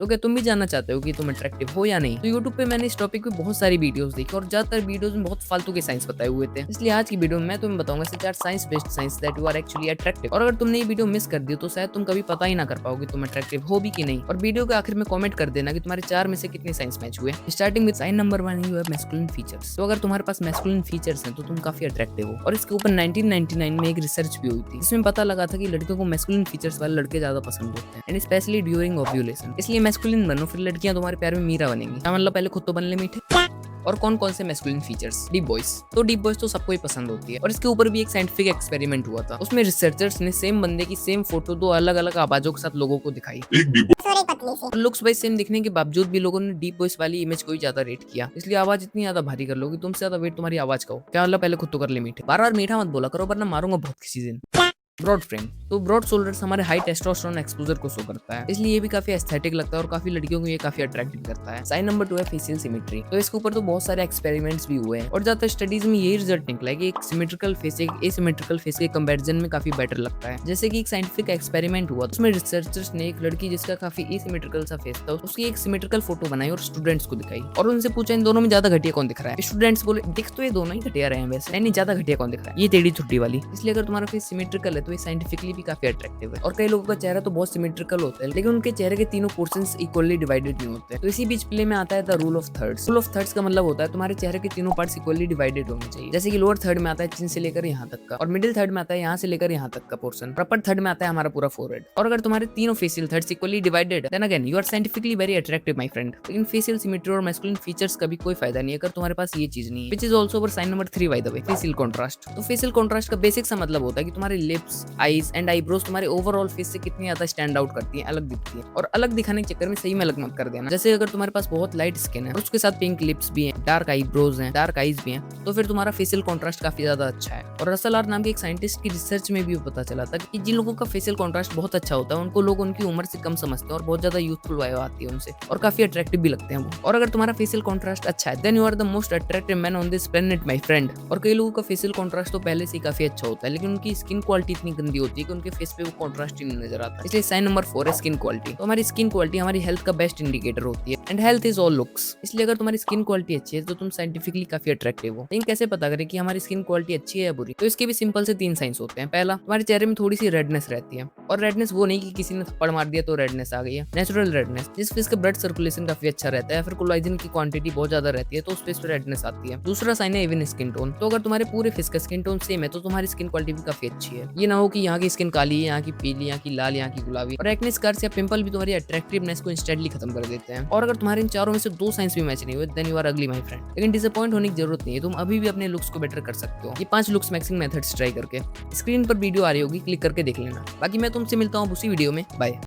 तो क्या तुम भी जानना चाहते हो कि तुम अट्रैक्टिव हो या नहीं? तो यूट्यूब पे मैंने इस टॉपिक पे बहुत सारी वीडियोस देखी और ज्यादातर वीडियोस में बहुत फालतू के साइंस बताए हुए थे। इसलिए आज की वीडियो में मैं तुम्हें बताऊंगा ऐसे 4 science based signs that you are actually attractive. और अगर तुमने ये वीडियो मिस कर दी तो शायद तुम कभी पता ही ना कर पाओगे तुम अट्रैक्टिव हो भी कि नहीं। और वीडियो के आखिर में कमेंट कर देना कि तुम्हारे 4 में से कितने साइंस मैच हुए। Starting with sign number 1, you have masculine features. तो अगर तुम्हारे पास मैस्कुलिन फीचर्स हैं तो तुम काफी अट्रैक्टिव हो। और इसके ऊपर 1999 में एक रिसर्च भी हुई थी, इसमें पता लगा था कि लड़कियों को मैस्कुलिन फीचर्स वाले लड़के ज्यादा पसंद होते हैं, एंड स्पेशली ड्यूरिंग ओव्यूलेशन। इसलिए मैस्कुलिन बनो, फिर लड़कियां तुम्हारे प्यार में मीरा बनेंगी। क्या मतलब, पहले खुद तो बनने मीठे। और कौन कौन से मैस्कुलिन फीचर्स? Deep voice. तो डीप वॉइस तो सबको ही पसंद होती है और इसके ऊपर भी एक साइंटिफिक एक्सपेरिमेंट हुआ था। उसमें रिसर्चर्स ने सेम बंदे की सेम फोटो 2 अलग अलग आवाजों के साथ लोगों को दिखाई। लुक्स वाइज सेम दिखने के बावजूद भी लोगों ने डीप वॉइस वाली इमेज को ही ज्यादा रेट किया। इसलिए आवाज इतनी ज्यादा भारी कर लो कि तुमसे ज्यादा वेट तुम्हारी आवाज का हो। क्या मतलब, पहले खुद तो कर ले मीठे। बार बार मीठा मत बोला करो वरना मारूंगा बहुत किसी दिन। Broad frame. तो ब्रॉड शोल्डर्स हमारे हाई टेस्टोस्टेरोन एक्सपोजर को शो करता है, इसलिए ये भी काफी एस्थेटिक लगता है और काफी लड़कियों को ये काफी अट्रैक्टिव करता है। साइन नंबर 2 है फेशियल सिमेट्री। तो इसके ऊपर तो बहुत सारे एक्सपेरिमेंट्स भी हुए हैं और ज्यादातर स्टडीज में यही रिजल्ट निकला है कि एक सिमेट्रिकल फेस एक एसिमेट्रिकल फेस के कंपैरिजन में काफी बेटर लगता है। जैसे कि एक साइंटिफिक एक्सपेरिमेंट हुआ, उसमें रिसर्चर्स ने एक लड़की जिसका काफी एसिमेट्रिकल सा फेस था उसकी एक सिमेट्रिकल फोटो बनाई और स्टूडेंट्स को दिखाई और उनसे पूछा इन दोनों में ज्यादा घटिया कौन दिख रहा है। स्टूडेंट्स बोले दिख तो ये दोनों ही घटिया रहे हैं, वैसे नहीं ज्यादा घटिया कौन दिख रहा है, ये टेढ़ी छुट्टी वाली। इसलिए अगर तुम्हारा फेस सिमेट्रिकल है तो ये साइंटिफिकली काफी अट्रैक्टिव है। और कई लोगों का चेहरा तो बहुत सिमेट्रिकल होता है लेकिन उनके चेहरे के तीनों पोर्शंस इक्वली डिवाइडेड नहीं होते। तो इसी बीच प्ले में आता है the rule of thirds. Rule of thirds का मतलब होता है तुम्हारे चेहरे के तीनों पार्ट्स इक्वली डिवाइडेड होने चाहिए। जैसे कि लोअर थर्ड में आता है चिन से लेकर यहाँ तक का, और मिडिल थर्ड में आता है यहाँ से लेकर यहाँ तक का पोर्शन, और अपर थर्ड में आता है हमारा पूरा फोरहेड। और अगर तुम्हारे तीनों facial thirds equally divided then again you are scientifically very attractive my friend. लेकिन फेशियल सिमेट्री और मैस्कुलिन फीचर्स का भी कोई फायदा नहीं है अगर तुम्हारे पास ये चीज नहीं है, which is also our sign number 3 by the way, facial contrast. तो फेशियल कंट्रास्ट का बेसिक सा मतलब होता है कि तुम्हारे लिप्स, आईज एंड आईब्रोज तुम्हारे ओवरऑल फेस से कितनी ज्यादा स्टैंड आउट करती है, अलग दिखती है। और अलग दिखाने के चक्कर में सही में अलग मत कर देना। जैसे अगर तुम्हारे पास बहुत लाइट स्किन है और उसके साथ पिंक लिप्स भी हैं, डार्क आईब्रोज हैं, डार्क आईज भी हैं, तो फिर तुम्हारा फेशियल कंट्रास्ट काफी ज्यादा अच्छा है। और रसल आर नाम के एक साइंटिस्ट की रिसर्च में भी पता चला था कि जिन लोगों का फेशियल कंट्रास्ट बहुत अच्छा होता है उनको लोग उनकी उम्र से कम समझते हैं और बहुत ज्यादा यूथफुल वाइब आती है उनसे और काफी अट्रैक्टिव भी लगते हैं वो। और अगर तुम्हारा फेशियल कंट्रास्ट अच्छा है then you are the most attractive man on this planet my friend. और कई लोगों का फेशियल कंट्रास्ट तो पहले से ही काफी अच्छा होता है लेकिन उनकी स्किन क्वालिटी इतनी गंदी होती है कि उनके फेस पे वो कंट्रास्ट ही नहीं नजर आता। इसलिए साइन नंबर 4 है स्किन क्वालिटी। तो हमारी स्किन क्वालिटी हमारी हेल्थ का बेस्ट इंडिकेटर होती है and health is all looks. इसलिए अगर तुम्हारी स्किन क्वालिटी अच्छी है तो तुम साइंटिफिकली काफी अट्रैक्टिव हो। लेकिन कैसे पता करें कि हमारी स्किन क्वालिटी अच्छी है या बुरी? तो इसके भी सिंपल से 3 साइंस होते हैं। पहला, तुम्हारे चेहरे में थोड़ी सी रेडनेस रहती है, और रेडनेस वो नहीं कि किसी ने थप्पड़ मार दिया तो रेडनेस आ गई है, नेचुरल रेडनेस। जिस फेस का ब्लड सर्कुलेशन काफी अच्छा रहता है, फिर कोलाजन की क्वांटिटी बहुत ज्यादा रहती है तो उस फेस पे रेडनेस आती है। दूसरा साइन है इवन स्किन टोन। तो अगर तुम्हारे पूरे फेस का स्किन टोन सेम है तो तुम्हारी स्किन क्वालिटी भी काफी अच्छी है। ये ना हो कि यहाँ की स्किन काली है, यहाँ की पीली, यहाँ की लाल, यहाँ की गुलाबी। और एक्ने स्कार्स या पिंपल भी तुम्हारी अट्रैक्टिवनेस को इंस्टेंटली खत्म कर देते हैं। और अगर तुम्हारे इन चारों में से 2 साइंस भी मैच नहीं हुए then you are ugly my friend. लेकिन डिसअपॉइंट होने की जरूरत नहीं है, तुम अभी भी अपने लुक्स को बेटर कर सकते हो ये 5 लुक्स मैक्सिंग मेथड्स ट्राई करके। स्क्रीन पर वीडियो आ रही होगी, क्लिक करके देख लेना। बाकी मैं तुमसे मिलता हूँ उसी वीडियो में। बाय।